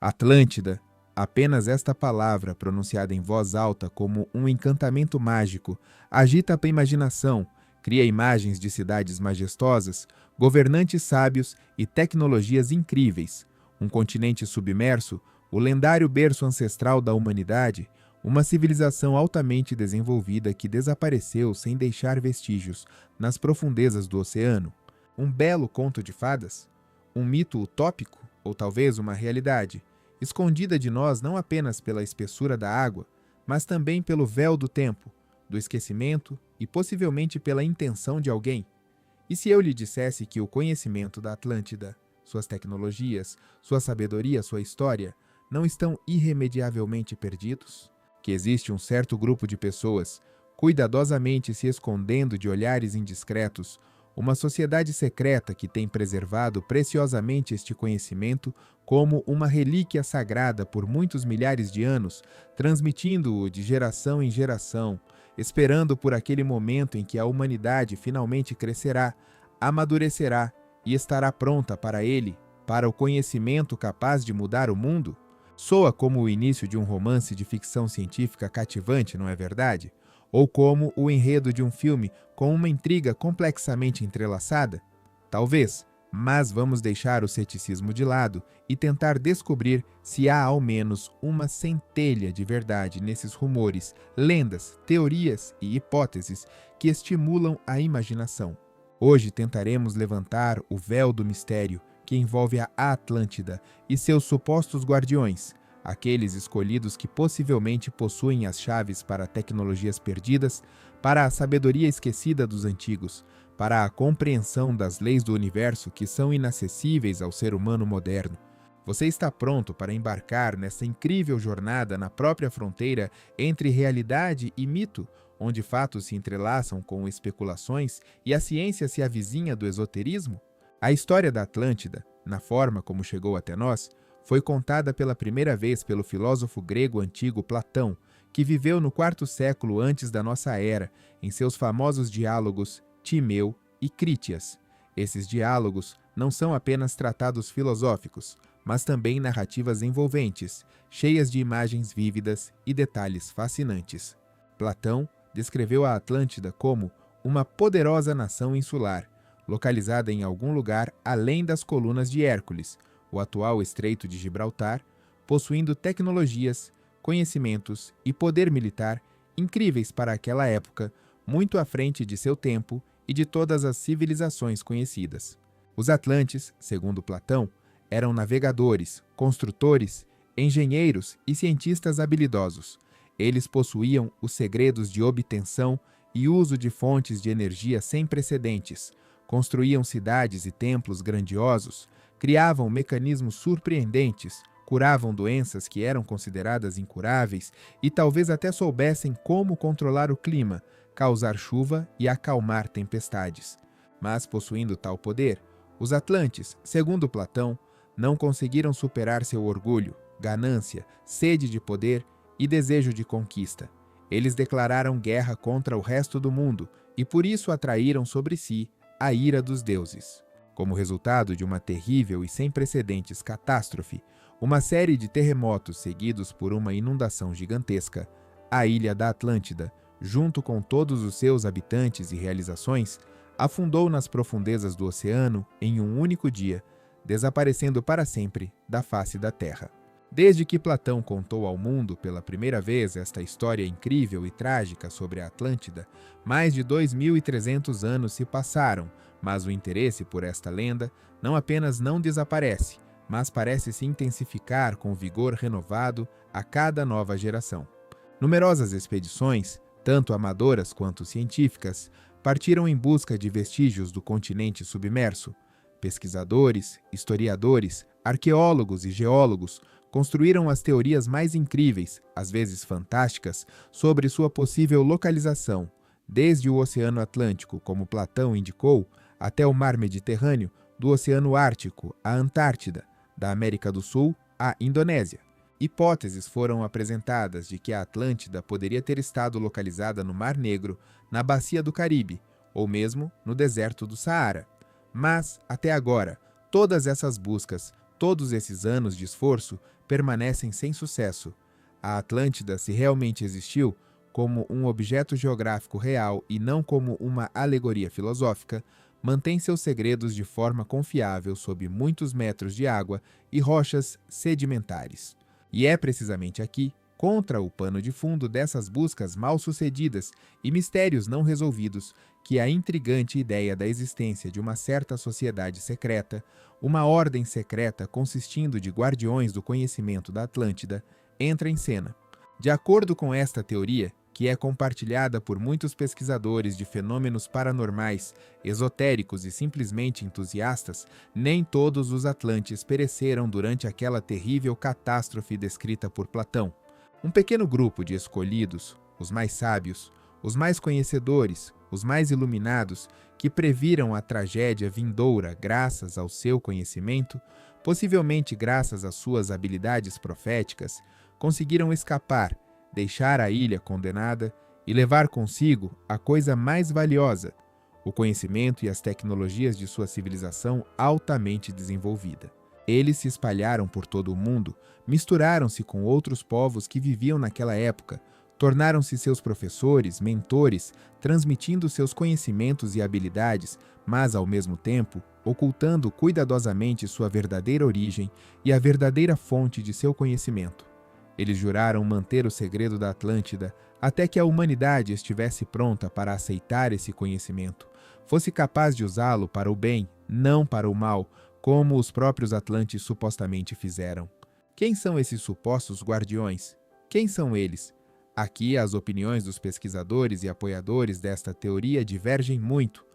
Atlântida. Apenas esta palavra, pronunciada em voz alta como um encantamento mágico, agita a imaginação, cria imagens de cidades majestosas, governantes sábios e tecnologias incríveis. Um continente submerso, o lendário berço ancestral da humanidade, uma civilização altamente desenvolvida que desapareceu sem deixar vestígios nas profundezas do oceano. Um belo conto de fadas? Um mito utópico? Ou talvez uma realidade, escondida de nós não apenas pela espessura da água, mas também pelo véu do tempo, do esquecimento e possivelmente pela intenção de alguém? E se eu lhe dissesse que o conhecimento da Atlântida, suas tecnologias, sua sabedoria, sua história, não estão irremediavelmente perdidos? Que existe um certo grupo de pessoas, cuidadosamente se escondendo de olhares indiscretos, uma sociedade secreta que tem preservado preciosamente este conhecimento como uma relíquia sagrada por muitos milhares de anos, transmitindo-o de geração em geração, esperando por aquele momento em que a humanidade finalmente crescerá, amadurecerá e estará pronta para ele, para o conhecimento capaz de mudar o mundo? Soa como o início de um romance de ficção científica cativante, não é verdade? Ou como o enredo de um filme com uma intriga complexamente entrelaçada? Talvez, mas vamos deixar o ceticismo de lado e tentar descobrir se há ao menos uma centelha de verdade nesses rumores, lendas, teorias e hipóteses que estimulam a imaginação. Hoje tentaremos levantar o véu do mistério que envolve a Atlântida e seus supostos guardiões, aqueles escolhidos que possivelmente possuem as chaves para tecnologias perdidas, para a sabedoria esquecida dos antigos, para a compreensão das leis do universo que são inacessíveis ao ser humano moderno. Você está pronto para embarcar nessa incrível jornada na própria fronteira entre realidade e mito, onde fatos se entrelaçam com especulações e a ciência se avizinha do esoterismo? A história da Atlântida, na forma como chegou até nós, foi contada pela primeira vez pelo filósofo grego antigo Platão, que viveu no quarto século antes da nossa era, em seus famosos diálogos Timeu e Crítias. Esses diálogos não são apenas tratados filosóficos, mas também narrativas envolventes, cheias de imagens vívidas e detalhes fascinantes. Platão descreveu a Atlântida como uma poderosa nação insular, localizada em algum lugar além das colunas de Hércules, o atual Estreito de Gibraltar, possuindo tecnologias, conhecimentos e poder militar incríveis para aquela época, muito à frente de seu tempo e de todas as civilizações conhecidas. Os Atlantes, segundo Platão, eram navegadores, construtores, engenheiros e cientistas habilidosos. Eles possuíam os segredos de obtenção e uso de fontes de energia sem precedentes, construíam cidades e templos grandiosos, criavam mecanismos surpreendentes, curavam doenças que eram consideradas incuráveis e talvez até soubessem como controlar o clima, causar chuva e acalmar tempestades. Mas, possuindo tal poder, os Atlantes, segundo Platão, não conseguiram superar seu orgulho, ganância, sede de poder e desejo de conquista. Eles declararam guerra contra o resto do mundo e por isso atraíram sobre si a ira dos deuses. Como resultado de uma terrível e sem precedentes catástrofe, uma série de terremotos seguidos por uma inundação gigantesca, a ilha da Atlântida, junto com todos os seus habitantes e realizações, afundou nas profundezas do oceano em um único dia, desaparecendo para sempre da face da terra. Desde que Platão contou ao mundo pela primeira vez esta história incrível e trágica sobre a Atlântida, mais de 2.300 anos se passaram, mas o interesse por esta lenda não apenas não desaparece, mas parece se intensificar com vigor renovado a cada nova geração. Numerosas expedições, tanto amadoras quanto científicas, partiram em busca de vestígios do continente submerso. Pesquisadores, historiadores, arqueólogos e geólogos construíram as teorias mais incríveis, às vezes fantásticas, sobre sua possível localização, desde o Oceano Atlântico, como Platão indicou, até o Mar Mediterrâneo, do Oceano Ártico à Antártida, da América do Sul à Indonésia. Hipóteses foram apresentadas de que a Atlântida poderia ter estado localizada no Mar Negro, na Bacia do Caribe, ou mesmo no deserto do Saara. Mas, até agora, todas essas buscas, Todos esses anos de esforço permanecem sem sucesso. A Atlântida, se realmente existiu, como um objeto geográfico real e não como uma alegoria filosófica, mantém seus segredos de forma confiável sob muitos metros de água e rochas sedimentares. E é precisamente aqui, contra o pano de fundo dessas buscas mal-sucedidas e mistérios não resolvidos, que a intrigante ideia da existência de uma certa sociedade secreta, uma ordem secreta consistindo de guardiões do conhecimento da Atlântida, entra em cena. De acordo com esta teoria, que é compartilhada por muitos pesquisadores de fenômenos paranormais, esotéricos e simplesmente entusiastas, nem todos os Atlantes pereceram durante aquela terrível catástrofe descrita por Platão. Um pequeno grupo de escolhidos, os mais sábios, os mais conhecedores, os mais iluminados, que previram a tragédia vindoura graças ao seu conhecimento, possivelmente graças às suas habilidades proféticas, conseguiram escapar, deixar a ilha condenada e levar consigo a coisa mais valiosa, o conhecimento e as tecnologias de sua civilização altamente desenvolvida. Eles se espalharam por todo o mundo, misturaram-se com outros povos que viviam naquela época, tornaram-se seus professores, mentores, transmitindo seus conhecimentos e habilidades, mas, ao mesmo tempo, ocultando cuidadosamente sua verdadeira origem e a verdadeira fonte de seu conhecimento. Eles juraram manter o segredo da Atlântida até que a humanidade estivesse pronta para aceitar esse conhecimento, fosse capaz de usá-lo para o bem, não para o mal, como os próprios Atlantes supostamente fizeram. Quem são esses supostos guardiões? Quem são eles? Aqui as opiniões dos pesquisadores e apoiadores desta teoria divergem muito.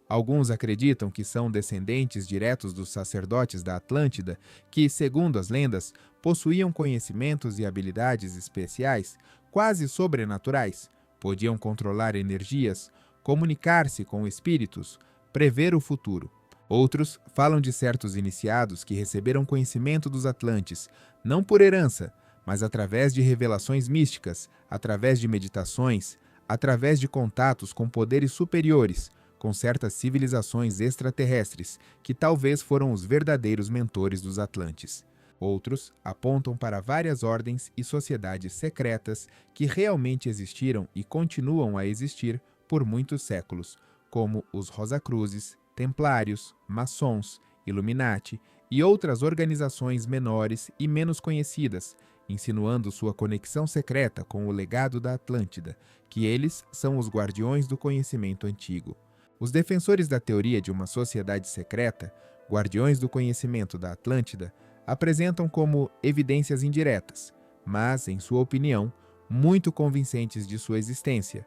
Alguns acreditam que são descendentes diretos dos sacerdotes da Atlântida, que, segundo as lendas, possuíam conhecimentos e habilidades especiais, quase sobrenaturais, podiam controlar energias, comunicar-se com espíritos, prever o futuro. Outros falam de certos iniciados que receberam conhecimento dos Atlantes, não por herança, mas através de revelações místicas, através de meditações, através de contatos com poderes superiores, com certas civilizações extraterrestres, que talvez foram os verdadeiros mentores dos Atlantes. Outros apontam para várias ordens e sociedades secretas que realmente existiram e continuam a existir por muitos séculos, como os Rosacruzes, Templários, Maçons, Illuminati e outras organizações menores e menos conhecidas, insinuando sua conexão secreta com o legado da Atlântida, que eles são os guardiões do conhecimento antigo. Os defensores da teoria de uma sociedade secreta, guardiões do conhecimento da Atlântida, apresentam como evidências indiretas, mas, em sua opinião, muito convincentes de sua existência.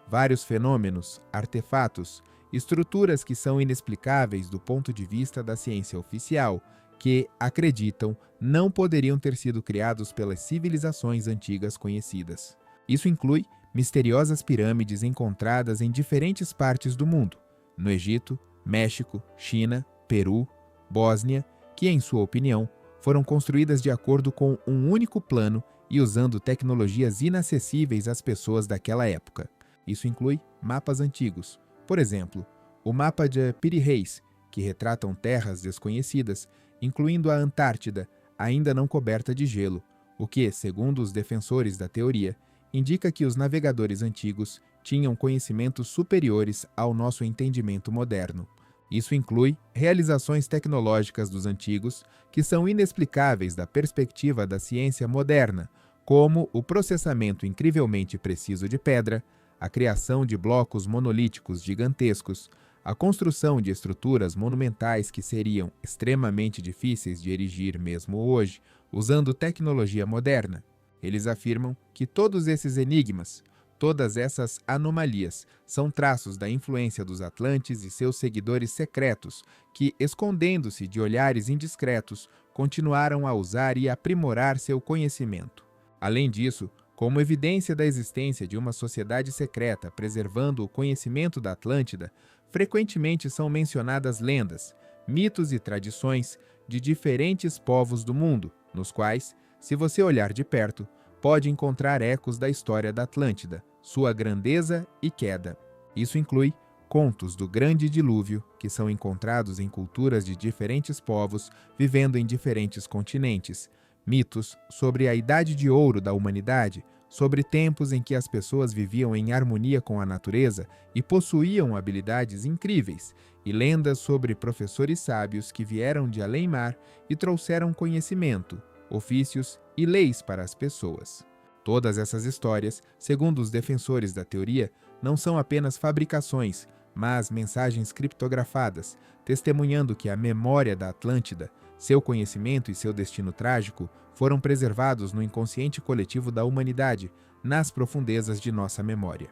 Vários fenômenos, artefatos, estruturas que são inexplicáveis do ponto de vista da ciência oficial, que, acreditam, não poderiam ter sido criados pelas civilizações antigas conhecidas. Isso inclui misteriosas pirâmides encontradas em diferentes partes do mundo, no Egito, México, China, Peru, Bósnia, que, em sua opinião, foram construídas de acordo com um único plano e usando tecnologias inacessíveis às pessoas daquela época. Isso inclui mapas antigos, por exemplo, o mapa de Piri Reis, que retratam terras desconhecidas, incluindo a Antártida, ainda não coberta de gelo, o que, segundo os defensores da teoria, indica que os navegadores antigos tinham conhecimentos superiores ao nosso entendimento moderno. Isso inclui realizações tecnológicas dos antigos que são inexplicáveis da perspectiva da ciência moderna, como o processamento incrivelmente preciso de pedra, a criação de blocos monolíticos gigantescos, a construção de estruturas monumentais que seriam extremamente difíceis de erigir mesmo hoje, usando tecnologia moderna. Eles afirmam que todos esses enigmas, todas essas anomalias, são traços da influência dos Atlantes e seus seguidores secretos, que, escondendo-se de olhares indiscretos, continuaram a usar e aprimorar seu conhecimento. Além disso, como evidência da existência de uma sociedade secreta preservando o conhecimento da Atlântida, frequentemente são mencionadas lendas, mitos e tradições de diferentes povos do mundo, nos quais, se você olhar de perto, pode encontrar ecos da história da Atlântida, sua grandeza e queda. Isso inclui contos do Grande Dilúvio, que são encontrados em culturas de diferentes povos vivendo em diferentes continentes, mitos sobre a Idade de Ouro da humanidade, sobre tempos em que as pessoas viviam em harmonia com a natureza e possuíam habilidades incríveis, e lendas sobre professores sábios que vieram de além-mar e trouxeram conhecimento, ofícios e leis para as pessoas. Todas essas histórias, segundo os defensores da teoria, não são apenas fabricações, mas mensagens criptografadas, testemunhando que a memória da Atlântida, seu conhecimento e seu destino trágico foram preservados no inconsciente coletivo da humanidade, nas profundezas de nossa memória.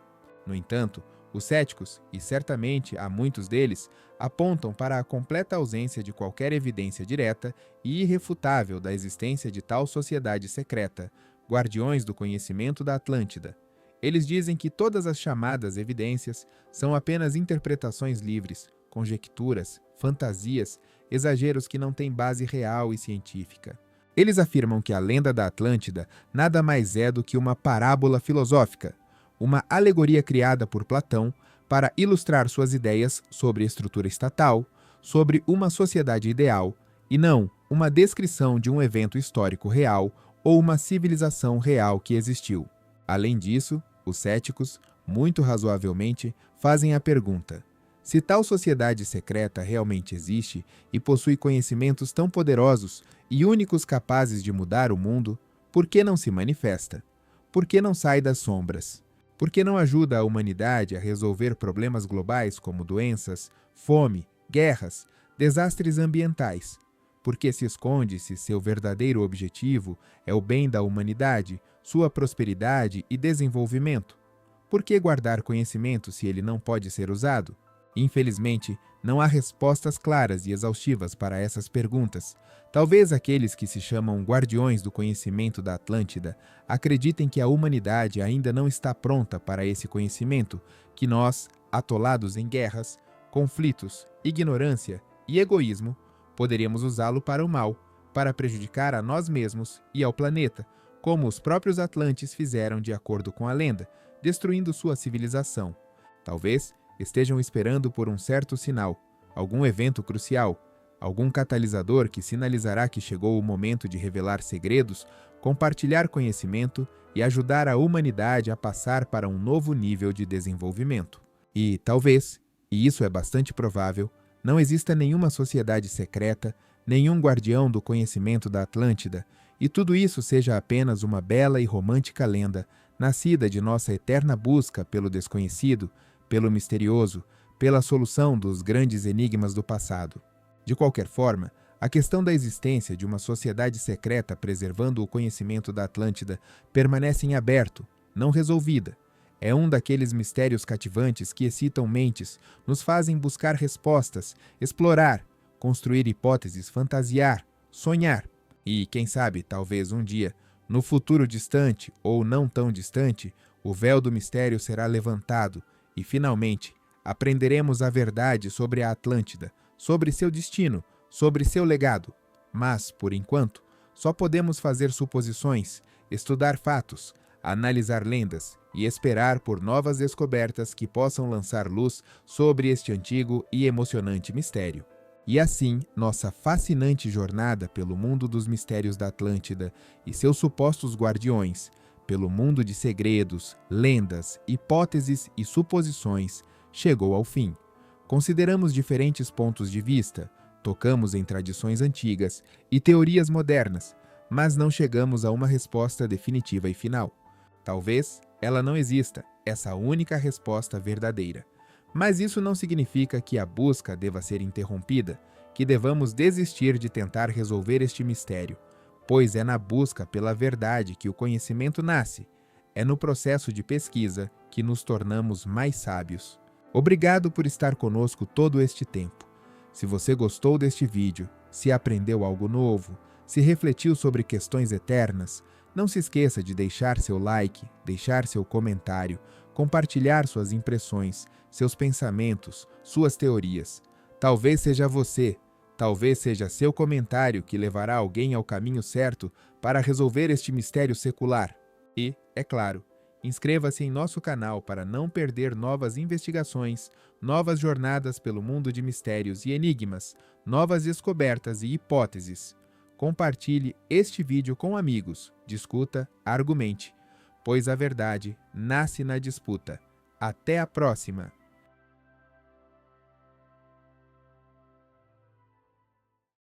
No entanto, os céticos, e certamente há muitos deles, apontam para a completa ausência de qualquer evidência direta e irrefutável da existência de tal sociedade secreta, guardiões do conhecimento da Atlântida. Eles dizem que todas as chamadas evidências são apenas interpretações livres, conjecturas, fantasias, exageros que não têm base real e científica. Eles afirmam que a lenda da Atlântida nada mais é do que uma parábola filosófica, uma alegoria criada por Platão para ilustrar suas ideias sobre estrutura estatal, sobre uma sociedade ideal, e não uma descrição de um evento histórico real ou uma civilização real que existiu. Além disso, os céticos, muito razoavelmente, fazem a pergunta: se tal sociedade secreta realmente existe e possui conhecimentos tão poderosos e únicos capazes de mudar o mundo, por que não se manifesta? Por que não sai das sombras? Por que não ajuda a humanidade a resolver problemas globais como doenças, fome, guerras, desastres ambientais? Por que se esconde se seu verdadeiro objetivo é o bem da humanidade, sua prosperidade e desenvolvimento? Por que guardar conhecimento se ele não pode ser usado? Infelizmente, não há respostas claras e exaustivas para essas perguntas. Talvez aqueles que se chamam guardiões do conhecimento da Atlântida acreditem que a humanidade ainda não está pronta para esse conhecimento, que nós, atolados em guerras, conflitos, ignorância e egoísmo, poderíamos usá-lo para o mal, para prejudicar a nós mesmos e ao planeta, como os próprios Atlantes fizeram de acordo com a lenda, destruindo sua civilização. Talvez estejam esperando por um certo sinal, algum evento crucial, algum catalisador que sinalizará que chegou o momento de revelar segredos, compartilhar conhecimento e ajudar a humanidade a passar para um novo nível de desenvolvimento. E talvez, e isso é bastante provável, não exista nenhuma sociedade secreta, nenhum guardião do conhecimento da Atlântida, e tudo isso seja apenas uma bela e romântica lenda, nascida de nossa eterna busca pelo desconhecido, pelo misterioso, pela solução dos grandes enigmas do passado. De qualquer forma, a questão da existência de uma sociedade secreta preservando o conhecimento da Atlântida permanece em aberto, não resolvida. É um daqueles mistérios cativantes que excitam mentes, nos fazem buscar respostas, explorar, construir hipóteses, fantasiar, sonhar. E, quem sabe, talvez um dia, no futuro distante ou não tão distante, o véu do mistério será levantado e, finalmente, aprenderemos a verdade sobre a Atlântida, sobre seu destino, sobre seu legado. Mas, por enquanto, só podemos fazer suposições, estudar fatos, analisar lendas e esperar por novas descobertas que possam lançar luz sobre este antigo e emocionante mistério. E assim, nossa fascinante jornada pelo mundo dos mistérios da Atlântida e seus supostos guardiões, pelo mundo de segredos, lendas, hipóteses e suposições, chegou ao fim. Consideramos diferentes pontos de vista, tocamos em tradições antigas e teorias modernas, mas não chegamos a uma resposta definitiva e final. Talvez ela não exista, essa única resposta verdadeira. Mas isso não significa que a busca deva ser interrompida, que devamos desistir de tentar resolver este mistério, pois é na busca pela verdade que o conhecimento nasce, é no processo de pesquisa que nos tornamos mais sábios. Obrigado por estar conosco todo este tempo. Se você gostou deste vídeo, se aprendeu algo novo, se refletiu sobre questões eternas, não se esqueça de deixar seu like, deixar seu comentário, compartilhar suas impressões, seus pensamentos, suas teorias. Talvez seja você, talvez seja seu comentário que levará alguém ao caminho certo para resolver este mistério secular. E, é claro, Inscreva-se em nosso canal para não perder novas investigações, novas jornadas pelo mundo de mistérios e enigmas, novas descobertas e hipóteses. Compartilhe este vídeo com amigos, discuta, argumente, pois a verdade nasce na disputa. Até a próxima!